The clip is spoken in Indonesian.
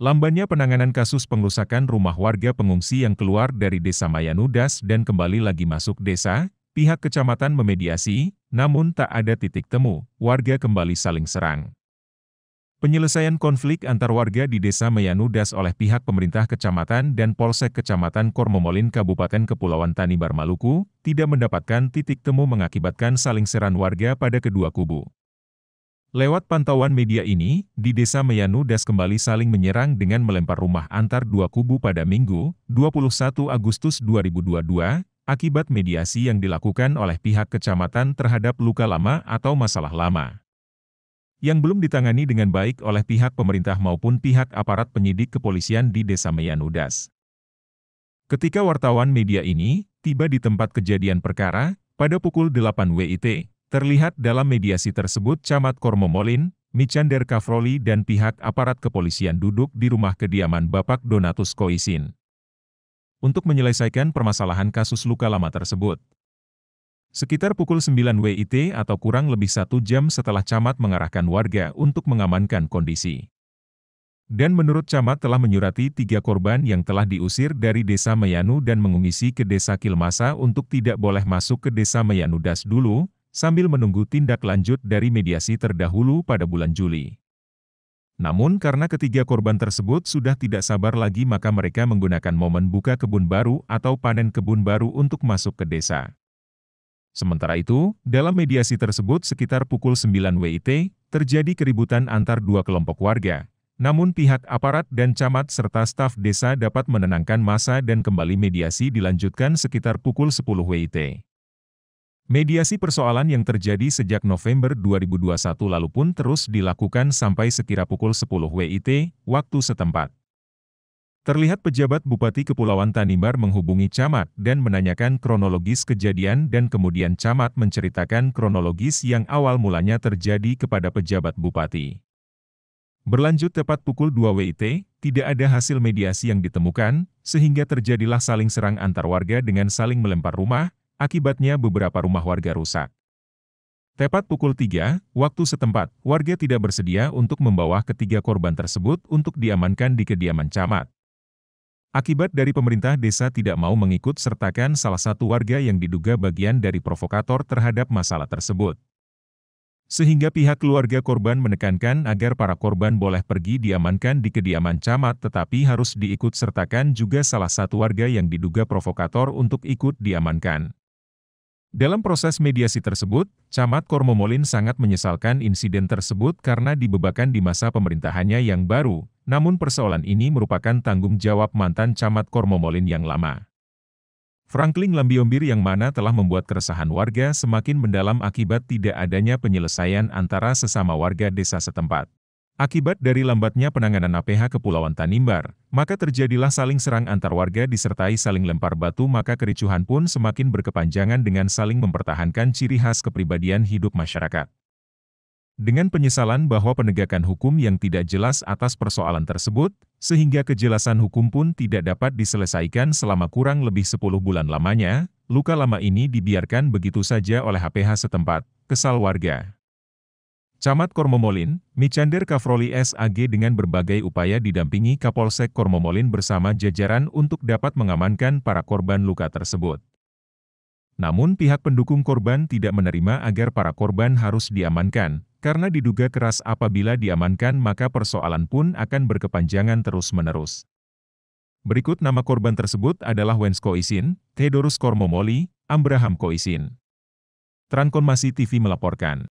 Lambannya penanganan kasus pengrusakan rumah warga pengungsi yang keluar dari Desa Mayanudas dan kembali lagi masuk desa, pihak kecamatan memediasi, namun tak ada titik temu, warga kembali saling serang. Penyelesaian konflik antar warga di Desa Mayanudas oleh pihak pemerintah kecamatan dan Polsek Kecamatan Kormomolin Kabupaten Kepulauan Tanimbar Maluku, tidak mendapatkan titik temu mengakibatkan saling serang warga pada kedua kubu. Lewat pantauan media ini, di Desa Mayanudas kembali saling menyerang dengan melempar rumah antar dua kubu pada Minggu, 21 Agustus 2022, akibat mediasi yang dilakukan oleh pihak kecamatan terhadap luka lama atau masalah lama, yang belum ditangani dengan baik oleh pihak pemerintah maupun pihak aparat penyidik kepolisian di Desa Mayanudas. Ketika wartawan media ini tiba di tempat kejadian perkara, pada pukul 8 WIT, terlihat dalam mediasi tersebut Camat Kormomolin, Micander Kafroli dan pihak aparat kepolisian duduk di rumah kediaman Bapak Donatus Koisin untuk menyelesaikan permasalahan kasus luka lama tersebut. Sekitar pukul 9 WIT atau kurang lebih 1 jam setelah Camat mengarahkan warga untuk mengamankan kondisi. Dan menurut Camat telah menyurati 3 korban yang telah diusir dari Desa Mayanu dan mengungsi ke Desa Kilmasa untuk tidak boleh masuk ke Desa Mayanudas dulu, sambil menunggu tindak lanjut dari mediasi terdahulu pada bulan Juli. Namun karena ketiga korban tersebut sudah tidak sabar lagi maka mereka menggunakan momen buka kebun baru atau panen kebun baru untuk masuk ke desa. Sementara itu, dalam mediasi tersebut sekitar pukul 9 WIT, terjadi keributan antar dua kelompok warga. Namun pihak aparat dan camat serta staf desa dapat menenangkan massa dan kembali mediasi dilanjutkan sekitar pukul 10 WIT. Mediasi persoalan yang terjadi sejak November 2021 lalu pun terus dilakukan sampai sekira pukul 10 WIT, waktu setempat. Terlihat pejabat Bupati Kepulauan Tanimbar menghubungi Camat dan menanyakan kronologis kejadian dan kemudian Camat menceritakan kronologis yang awal mulanya terjadi kepada pejabat Bupati. Berlanjut tepat pukul 2 WIT, tidak ada hasil mediasi yang ditemukan, sehingga terjadilah saling serang antar warga dengan saling melempar rumah. Akibatnya beberapa rumah warga rusak. Tepat pukul 3, waktu setempat, warga tidak bersedia untuk membawa ketiga korban tersebut untuk diamankan di kediaman Camat. Akibat dari pemerintah desa tidak mau mengikut sertakan salah satu warga yang diduga bagian dari provokator terhadap masalah tersebut. Sehingga pihak keluarga korban menekankan agar para korban boleh pergi diamankan di kediaman Camat tetapi harus diikut sertakan juga salah satu warga yang diduga provokator untuk ikut diamankan. Dalam proses mediasi tersebut, Camat Kormomolin sangat menyesalkan insiden tersebut karena dibebankan di masa pemerintahannya yang baru, namun persoalan ini merupakan tanggung jawab mantan Camat Kormomolin yang lama. Franklin Lambiombir yang mana telah membuat keresahan warga semakin mendalam akibat tidak adanya penyelesaian antara sesama warga desa setempat. Akibat dari lambatnya penanganan APH Kepulauan Tanimbar, maka terjadilah saling serang antar warga disertai saling lempar batu maka kericuhan pun semakin berkepanjangan dengan saling mempertahankan ciri khas kepribadian hidup masyarakat. Dengan penyesalan bahwa penegakan hukum yang tidak jelas atas persoalan tersebut, sehingga kejelasan hukum pun tidak dapat diselesaikan selama kurang lebih 10 bulan lamanya, luka lama ini dibiarkan begitu saja oleh APH setempat, kesal warga. Camat Kormomolin, Micander Kafroli SAG dengan berbagai upaya didampingi Kapolsek Kormomolin bersama jajaran untuk dapat mengamankan para korban luka tersebut. Namun pihak pendukung korban tidak menerima agar para korban harus diamankan, karena diduga keras apabila diamankan maka persoalan pun akan berkepanjangan terus-menerus. Berikut nama korban tersebut adalah Wens Koisin, Theodorus Kormomoli, Abraham Koisin. Transformasi TV melaporkan.